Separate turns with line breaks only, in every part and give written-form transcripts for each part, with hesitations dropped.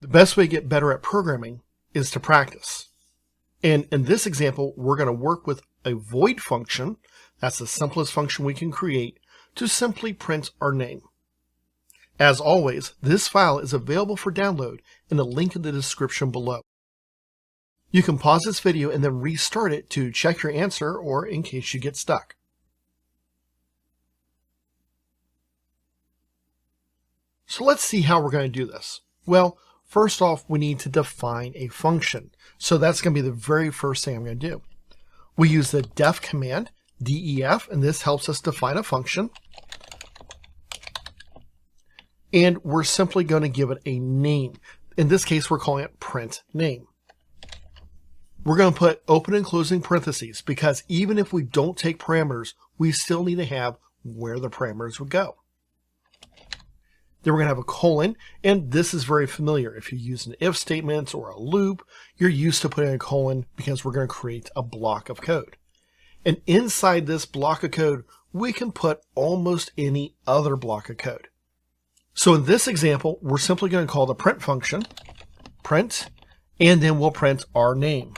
The best way to get better at programming is to practice. And in this example, we're going to work with a void function. That's the simplest function we can create to simply print our name. As always, this file is available for download in the link in the description below. You can pause this video and then restart it to check your answer or in case you get stuck. So let's see how we're going to do this. Well, first off, we need to define a function. So that's going to be the very first thing I'm going to do. We use the def command, def, and this helps us define a function. And we're simply going to give it a name. In this case, we're calling it print name. We're going to put open and closing parentheses because even if we don't take parameters, we still need to have where the parameters would go. Then we're going to have a colon, and this is very familiar. If you use an if statement or a loop, you're used to putting a colon because we're going to create a block of code. And inside this block of code, we can put almost any other block of code. So in this example, we're simply going to call the print function, print, and then we'll print our name.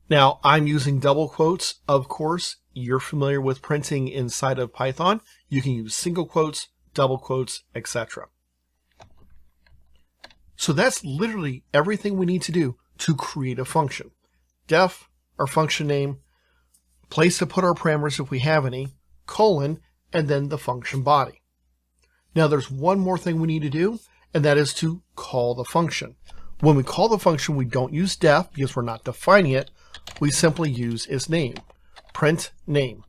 Now, I'm using double quotes, of course. You're familiar with printing inside of Python. You can use single quotes, double quotes, etc. So that's literally everything we need to do to create a function. Def, our function name, place to put our parameters if we have any, colon, and then the function body. Now there's one more thing we need to do, and that is to call the function. When we call the function, we don't use def because we're not defining it. We simply use its name, print name.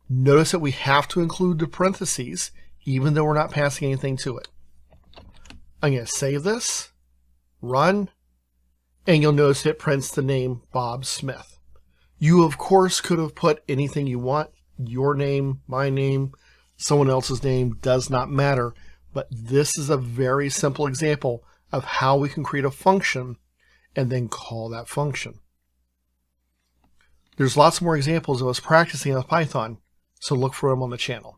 Notice that we have to include the parentheses even though we're not passing anything to it. I'm going to save this, run, and you'll notice it prints the name Bob Smith. You, of course, could have put anything you want, your name, my name, someone else's name, does not matter, but this is a very simple example of how we can create a function and then call that function. There's lots more examples of us practicing with Python, so look for them on the channel.